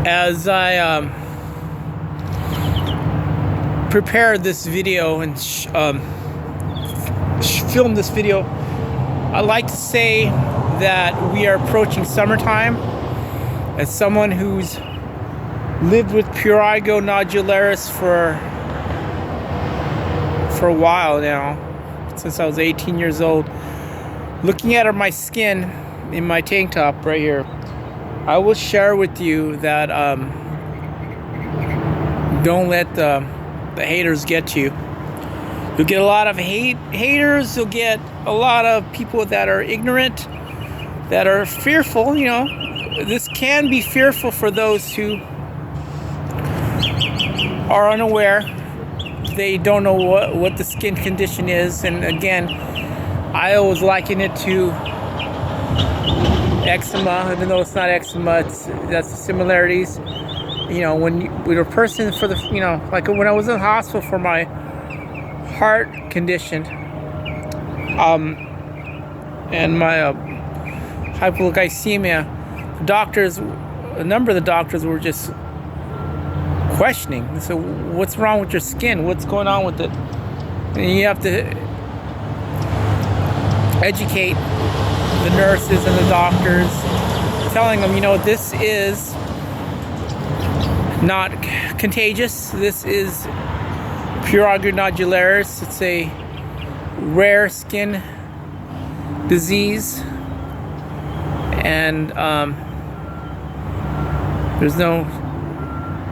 As I prepared this video and filmed this video, I like to say that we are approaching summertime. As someone who's lived with Prurigo Nodularis for a while now, since I was 18 years old, looking at my skin in my tank top right here, I will share with you that don't let the haters get to you. You'll get a lot of haters. You'll get a lot of people that are ignorant, that are fearful. You know, this can be fearful for those who are unaware. They don't know what the skin condition is. And again, I always liken it to eczema, even though it's not eczema. That's the similarities. You know, when a person for the, you know, like when I was in the hospital for my heart condition, and my hypoglycemia, a number of the doctors were just questioning. So, what's wrong with your skin? What's going on with it? And you have to educate the nurses and the doctors, telling them, you know, this is not contagious. This is Prurigo Nodularis. It's a rare skin disease, and there's no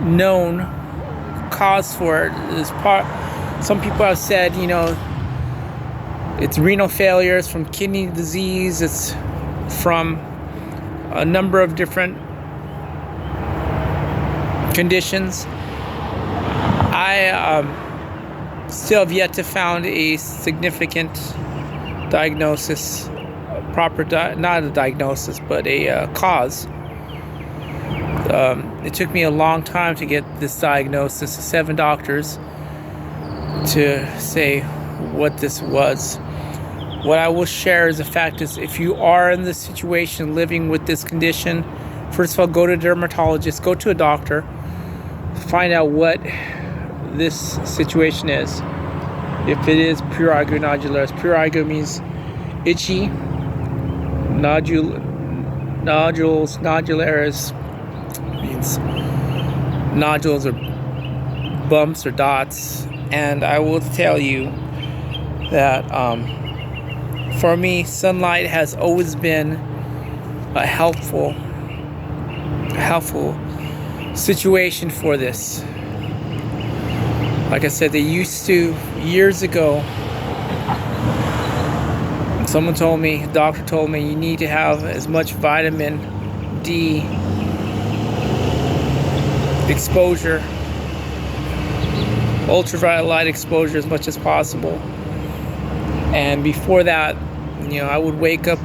known cause for it. Some people have said, you know, it's renal failures from kidney disease. It's from a number of different conditions. I still have yet to found a significant diagnosis, not a diagnosis, but a cause. It took me a long time to get this diagnosis, 7 doctors, to say what this was. What I will share is the fact is, if you are in this situation living with this condition, first of all, go to a dermatologist, go to a doctor, find out what this situation is. If it is Prurigo Nodularis, Prurigo means itchy, nodularis means nodules or bumps or dots. And I will tell you that for me, sunlight has always been a helpful situation for this. Like I said, they used to, years ago, someone told me, a doctor told me, you need to have as much vitamin D exposure, ultraviolet light exposure as much as possible. And before that, you know, I would wake up,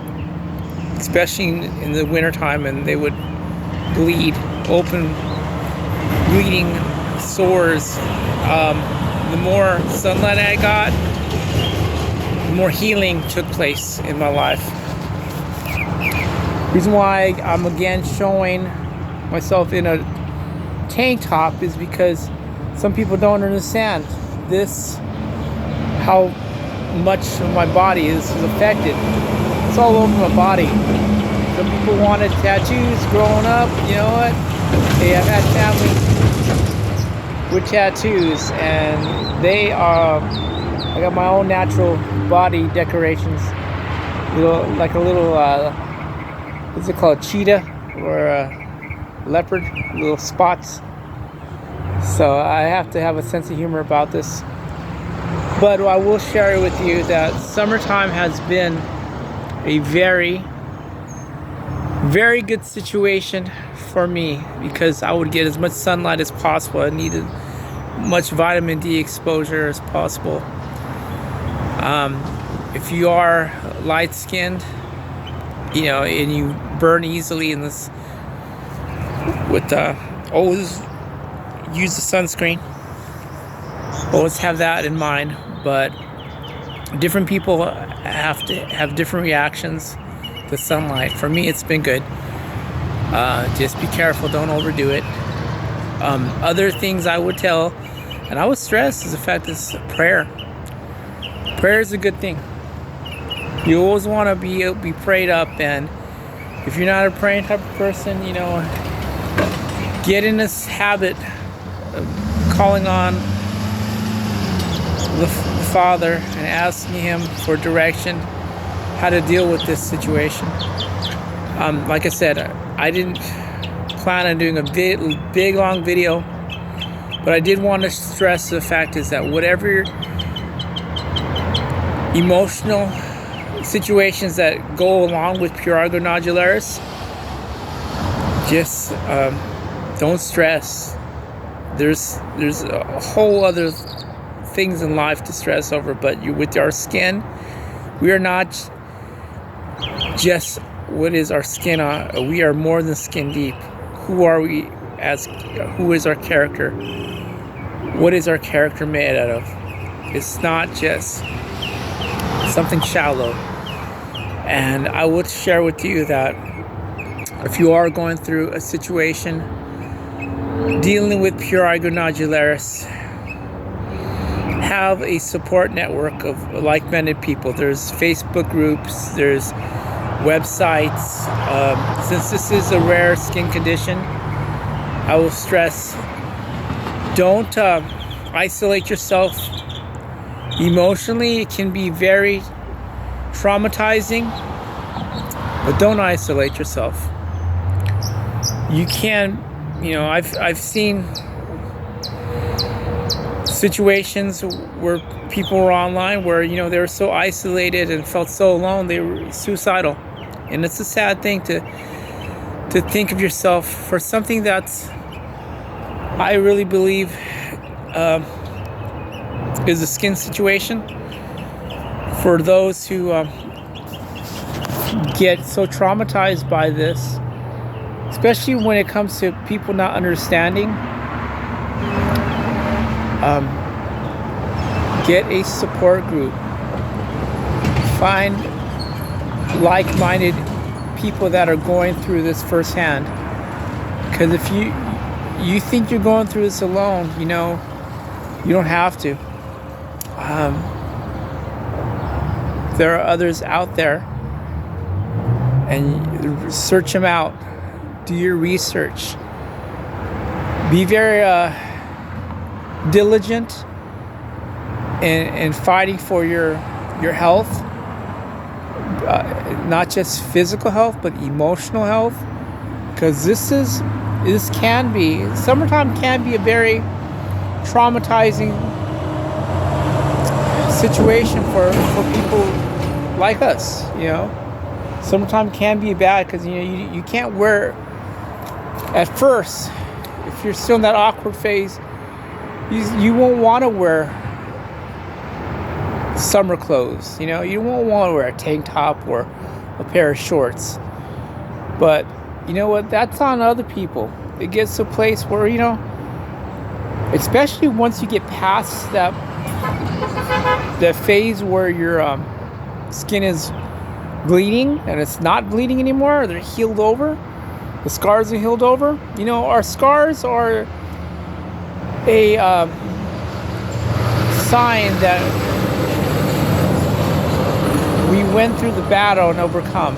especially in the wintertime, and they would bleed, open bleeding sores. The more sunlight I got, the more healing took place in my life. Reason why I'm again showing myself in a tank top is because some people don't understand this, how much of my body is affected. It's all over my body. Some people wanted tattoos growing up. You know what? Hey, I've had family with tattoos, and they are, I got my own natural body decorations, like a little what's it called, cheetah or a leopard, little spots. So I have to have a sense of humor about this, but I will share with you that summertime has been a very, very good situation for me, because I would get as much sunlight as possible. I needed much vitamin D exposure as possible. If you are light-skinned, you know, and you burn easily in this, with always use the sunscreen. Always have that in mind. But different people have to have different reactions to sunlight. For me, it's been good. Just be careful, don't overdo it. Other things I would tell, and I would stress, is the fact that prayer. Prayer is a good thing. You always want to be prayed up, and if you're not a praying type of person, you know, get in this habit of calling on the Father and asking Him for direction, how to deal with this situation. Like I said, I didn't plan on doing a big long video, but I did want to stress the fact is that whatever emotional situations that go along with Prurigo Nodularis, just don't stress. There's a whole other things in life to stress over, but with our skin, we are not just what is our skin on. We are more than skin deep. Who are we who is our character? What is our character made out of? It's not just something shallow. And I would share with you that if you are going through a situation dealing with Prurigo Nodularis, have a support network of like-minded people. There's Facebook groups, there's websites. Since this is a rare skin condition, I will stress, don't isolate yourself emotionally. It can be very traumatizing, but don't isolate yourself. You can, you know, I've seen situations where people were online where, you know, they were so isolated and felt so alone they were suicidal. And it's a sad thing to think of yourself for something that's, I really believe, is a skin situation. For those who get so traumatized by this, especially when it comes to people not understanding, get a support group. Find like-minded people that are going through this firsthand. Because if you think you're going through this alone, you know, you don't have to. There are others out there, and search them out. Do your research. Be very diligent in fighting for your health, not just physical health, but emotional health. Because summertime can be a very traumatizing situation for people like us, you know. Summertime can be bad because, you know, you can't wear, at first, if you're still in that awkward phase, you won't want to wear summer clothes, you know. You won't want to wear a tank top or a pair of shorts. But you know what, that's on other people. It gets to a place where, you know, especially once you get past that phase where your skin is bleeding and it's not bleeding anymore, they're healed over, the scars are healed over. You know, our scars are a sign that we went through the battle and overcome,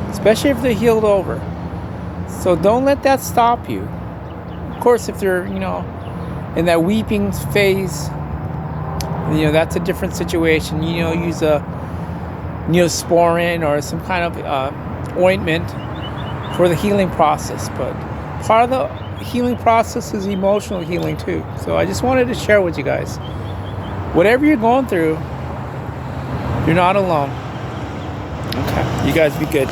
especially if they're healed over. So don't let that stop you. Of course, if they're, you know, in that weeping phase, you know, that's a different situation. You know, use a Neosporin or some kind of ointment for the healing process. But part of the healing process is emotional healing too. So I just wanted to share with you guys, whatever you're going through, you're not alone. Okay, you guys be good.